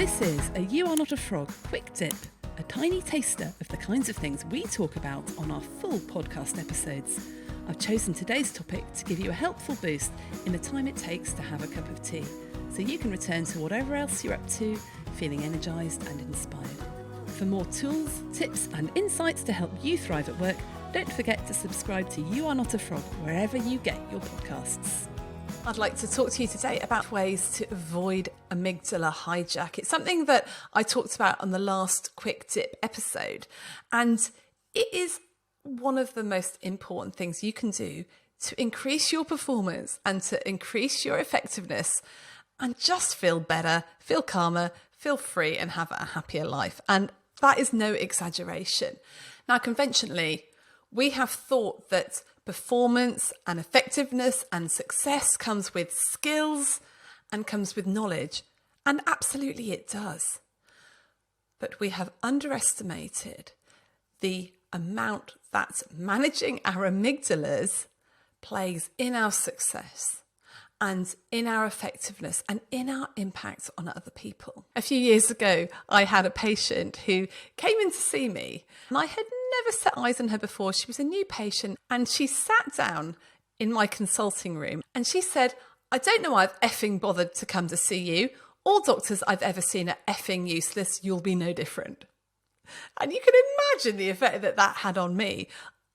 This is a You Are Not a Frog quick dip, a tiny taster of the kinds of things we talk about on our full podcast episodes. I've chosen today's topic to give you a helpful boost in the time it takes to have a cup of tea, so you can return to whatever else you're up to, feeling energised and inspired. For more tools, tips and insights to help you thrive at work, don't forget to subscribe to You Are Not a Frog wherever you get your podcasts. I'd like to talk to you today about ways to avoid amygdala hijack. It's something that I talked about on the last quick tip episode, and it is one of the most important things you can do to increase your performance and to increase your effectiveness and just feel better, feel calmer, feel free and have a happier life. And that is no exaggeration. Now, conventionally, we have thought that performance and effectiveness and success comes with skills and comes with knowledge. And absolutely it does. But we have underestimated the amount that managing our amygdalas plays in our success and in our effectiveness and in our impact on other people. A few years ago, I had a patient who came in to see me, and I had never set eyes on her before. She was a new patient, and she sat down in my consulting room and she said, "I don't know why I've effing bothered to come to see you. All doctors I've ever seen are effing useless. You'll be no different." And you can imagine the effect that that had on me.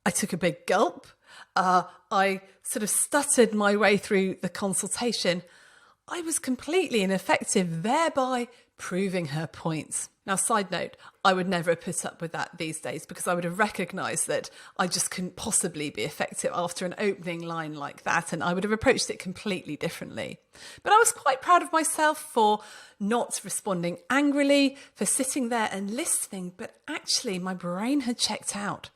I took a big gulp. I sort of stuttered my way through the consultation. I was completely ineffective, thereby proving her points. Now, side note, I would never have put up with that these days because I would have recognised that I just couldn't possibly be effective after an opening line like that, and I would have approached it completely differently. But I was quite proud of myself for not responding angrily, for sitting there and listening, but actually my brain had checked out.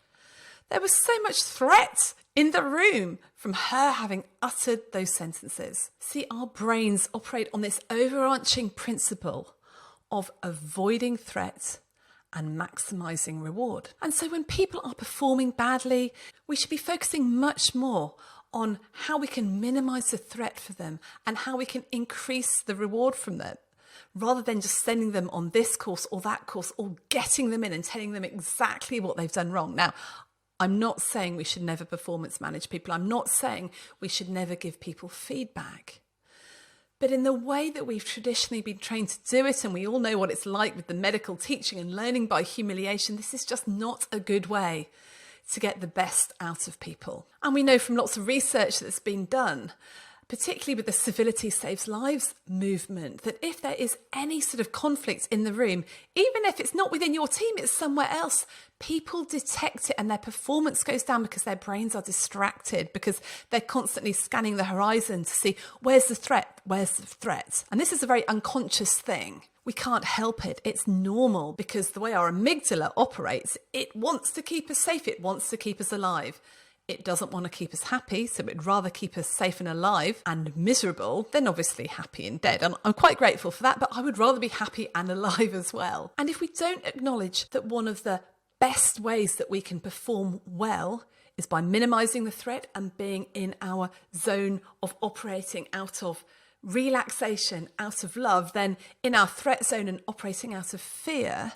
There was so much threat in the room from her having uttered those sentences. See, our brains operate on this overarching principle of avoiding threat and maximising reward. And so when people are performing badly, we should be focusing much more on how we can minimise the threat for them and how we can increase the reward from them, rather than just sending them on this course or that course or getting them in and telling them exactly what they've done wrong. Now, I'm not saying we should never performance manage people. I'm not saying we should never give people feedback. But in the way that we've traditionally been trained to do it, and we all know what it's like with the medical teaching and learning by humiliation, this is just not a good way to get the best out of people. And we know from lots of research that's been done, particularly with the Civility Saves Lives movement, that if there is any sort of conflict in the room, even if it's not within your team, it's somewhere else, people detect it and their performance goes down because their brains are distracted, because they're constantly scanning the horizon to see where's the threat, where's the threat. And this is a very unconscious thing. We can't help it. It's normal because the way our amygdala operates, it wants to keep us safe. It wants to keep us alive. It doesn't want to keep us happy, so it'd rather keep us safe and alive and miserable than obviously happy and dead. And I'm quite grateful for that, but I would rather be happy and alive as well. And if we don't acknowledge that one of the best ways that we can perform well is by minimising the threat and being in our zone of operating out of relaxation, out of love, then in our threat zone and operating out of fear,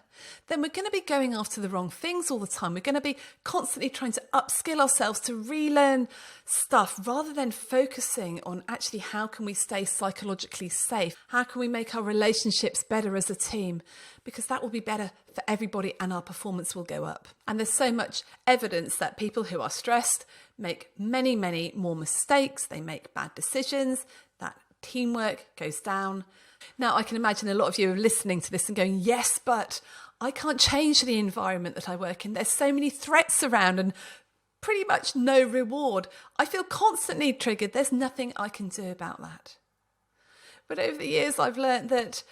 then we're going to be going after the wrong things all the time. We're going to be constantly trying to upskill ourselves to relearn stuff rather than focusing on actually how can we stay psychologically safe? How can we make our relationships better as a team? Because that will be better for everybody and our performance will go up. And there's so much evidence that people who are stressed make many, many more mistakes. They make bad decisions. That teamwork goes down. Now, I can imagine a lot of you are listening to this and going, yes, but I can't change the environment that I work in. There's so many threats around and pretty much no reward. I feel constantly triggered. There's nothing I can do about that. But over the years, I've learned that,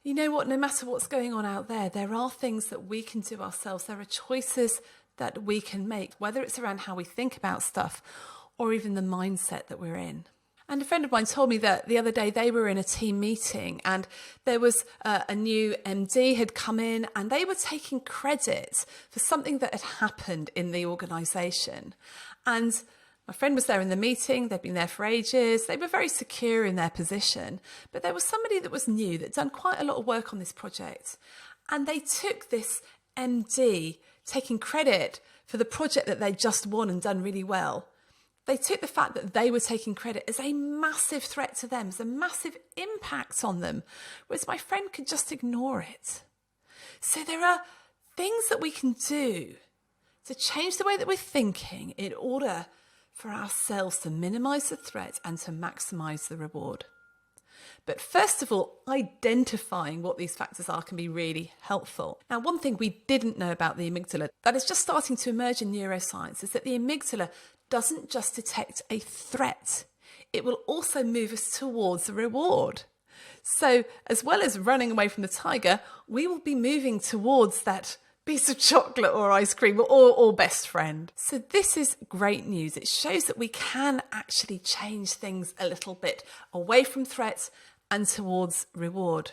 you know what, no matter what's going on out there, there are things that we can do ourselves. There are choices that we can make, whether it's around how we think about stuff or even the mindset that we're in. And a friend of mine told me that the other day they were in a team meeting and there was a new MD had come in and they were taking credit for something that had happened in the organisation. And my My friend was there in the meeting. They'd been there for ages. They were very secure in their position. But there was somebody that was new that'd done quite a lot of work on this project. And they took this MD taking credit for the project that they'd just won and done really well. They took the fact that they were taking credit as a massive threat to them, as a massive impact on them, whereas my friend could just ignore it. So there are things that we can do to change the way that we're thinking in order for ourselves to minimise the threat and to maximise the reward. But first of all, identifying what these factors are can be really helpful. Now, one thing we didn't know about the amygdala that is just starting to emerge in neuroscience is that the amygdala doesn't just detect a threat, it will also move us towards the reward. So as well as running away from the tiger, we will be moving towards that piece of chocolate or ice cream or best friend. So this is great news. It shows that we can actually change things a little bit away from threats and towards reward.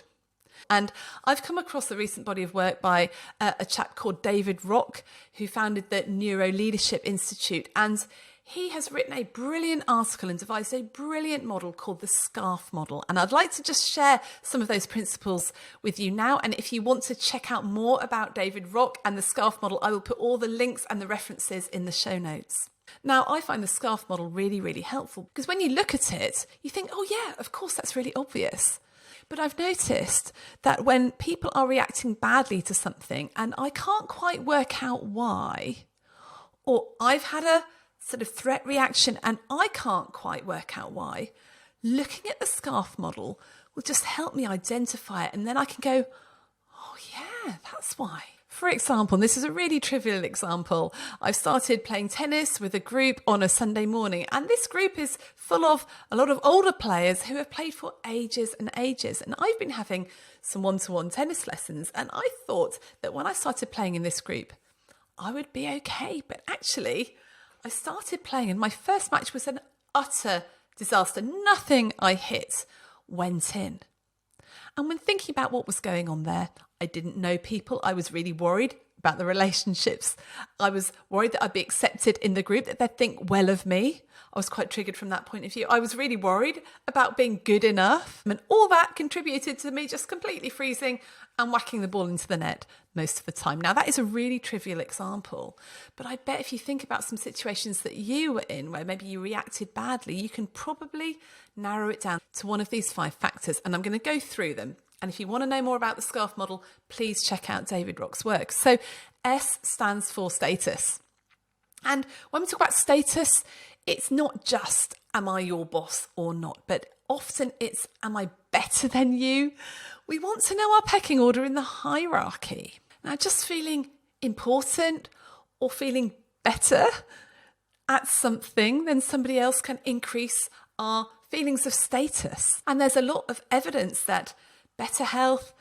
And I've come across the recent body of work by a chap called David Rock, who founded the Neuro Leadership Institute. And he has written a brilliant article and devised a brilliant model called the SCARF model. And I'd like to just share some of those principles with you now. And if you want to check out more about David Rock and the SCARF model, I will put all the links and the references in the show notes. Now, I find the SCARF model really, really helpful because when you look at it, you think, oh yeah, of course, that's really obvious. But I've noticed that when people are reacting badly to something and I can't quite work out why, or I've had a sort of threat reaction and I can't quite work out why, looking at the SCARF model will just help me identify it. And then I can go, oh yeah, that's why. For example, and this is a really trivial example, I've started playing tennis with a group on a Sunday morning, and this group is full of a lot of older players who have played for ages and ages. And I've been having some one-to-one tennis lessons, and I thought that when I started playing in this group, I would be okay. But actually, I started playing, and my first match was an utter disaster. Nothing I hit went in. And when thinking about what was going on there, I didn't know people. I was really worried about the relationships. I was worried that I'd be accepted in the group, that they'd think well of me. I was quite triggered from that point of view. I was really worried about being good enough. And all that contributed to me just completely freezing and whacking the ball into the net most of the time. Now, that is a really trivial example. But I bet if you think about some situations that you were in where maybe you reacted badly, you can probably narrow it down to one of these 5 factors. And I'm going to go through them. And if you want to know more about the SCARF model, please check out David Rock's work. So S stands for status. And when we talk about status, it's not just, am I your boss or not? But often it's, am I better than you? We want to know our pecking order in the hierarchy. Now, just feeling important or feeling better at something than somebody else can increase our feelings of status. And there's a lot of evidence that better health,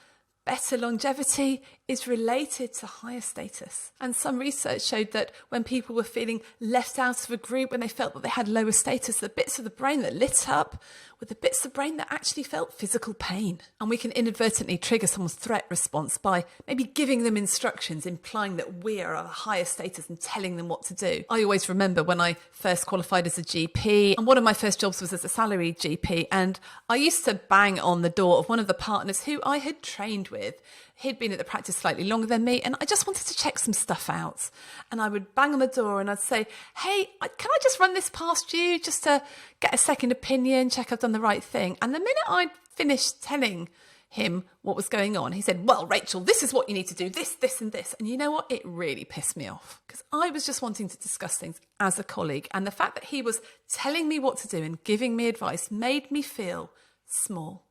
better longevity is related to higher status. And some research showed that when people were feeling left out of a group, when they felt that they had lower status, the bits of the brain that lit up were the bits of the brain that actually felt physical pain. And we can inadvertently trigger someone's threat response by maybe giving them instructions, implying that we are of a higher status and telling them what to do. I always remember when I first qualified as a GP, and one of my first jobs was as a salaried GP, and I used to bang on the door of one of the partners who I had trained with. He'd been at the practice slightly longer than me, and I just wanted to check some stuff out. And I would bang on the door and I'd say, hey, can I just run this past you just to get a second opinion, check I've done the right thing? And the minute I'd finished telling him what was going on, he said, well, Rachel, this is what you need to do, this, this and this. And you know what? It really pissed me off because I was just wanting to discuss things as a colleague. And the fact that he was telling me what to do and giving me advice made me feel small.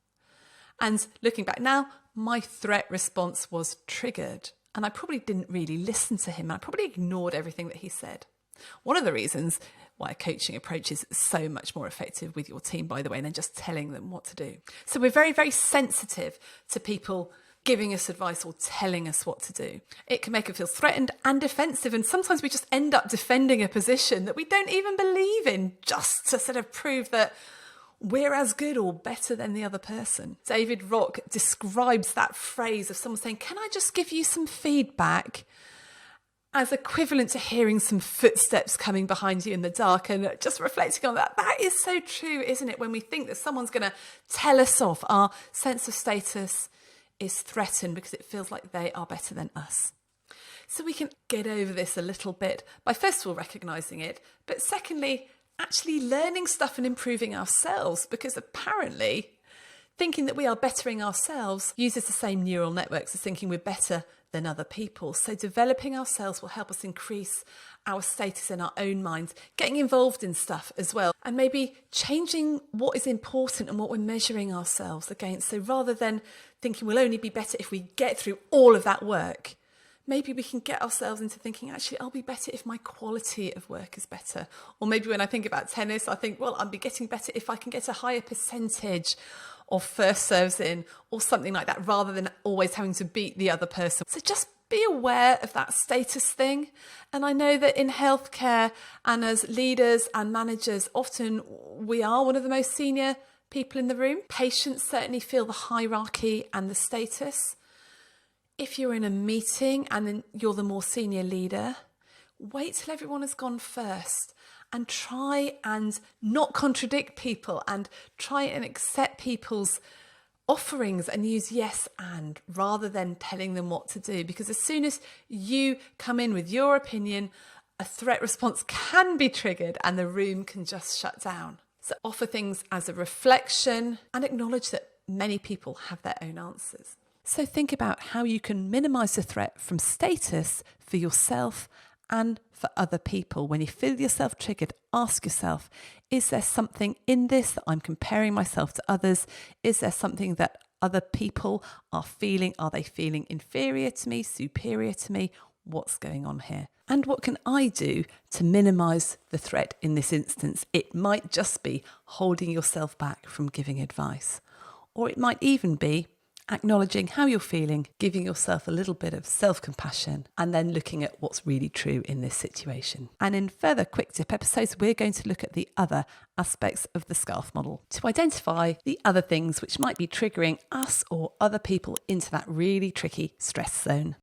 And looking back now, my threat response was triggered and I probably didn't really listen to him. I probably ignored everything that he said. One of the reasons why a coaching approach is so much more effective with your team, by the way, than just telling them what to do. So we're very, very sensitive to people giving us advice or telling us what to do. It can make us feel threatened and defensive. And sometimes we just end up defending a position that we don't even believe in just to sort of prove that we're as good or better than the other person. David Rock describes that phrase of someone saying, can I just give you some feedback? as equivalent to hearing some footsteps coming behind you in the dark, and just reflecting on that. That is so true, isn't it? When we think that someone's going to tell us off, our sense of status is threatened because it feels like they are better than us. So we can get over this a little bit by first of all recognising it, but secondly, actually learning stuff and improving ourselves, because apparently thinking that we are bettering ourselves uses the same neural networks as thinking we're better than other people. So developing ourselves will help us increase our status in our own minds, getting involved in stuff as well, and maybe changing what is important and what we're measuring ourselves against. So rather than thinking we'll only be better if we get through all of that work, maybe we can get ourselves into thinking, actually, I'll be better if my quality of work is better. Or maybe when I think about tennis, I think, well, I'll be getting better if I can get a higher percentage of first serves in, or something like that, rather than always having to beat the other person. So just be aware of that status thing. And I know that in healthcare and as leaders and managers, often we are one of the most senior people in the room. Patients certainly feel the hierarchy and the status. If you're in a meeting and then you're the more senior leader, wait till everyone has gone first and try and not contradict people and try and accept people's offerings and use yes and rather than telling them what to do. Because as soon as you come in with your opinion, a threat response can be triggered and the room can just shut down. So offer things as a reflection and acknowledge that many people have their own answers. So think about how you can minimise the threat from status for yourself and for other people. When you feel yourself triggered, ask yourself, is there something in this that I'm comparing myself to others? Is there something that other people are feeling? Are they feeling inferior to me, superior to me? What's going on here? And what can I do to minimise the threat in this instance? It might just be holding yourself back from giving advice, or it might even be acknowledging how you're feeling, giving yourself a little bit of self-compassion, and then looking at what's really true in this situation. And in further quick tip episodes, we're going to look at the other aspects of the scarf model to identify the other things which might be triggering us or other people into that really tricky stress zone.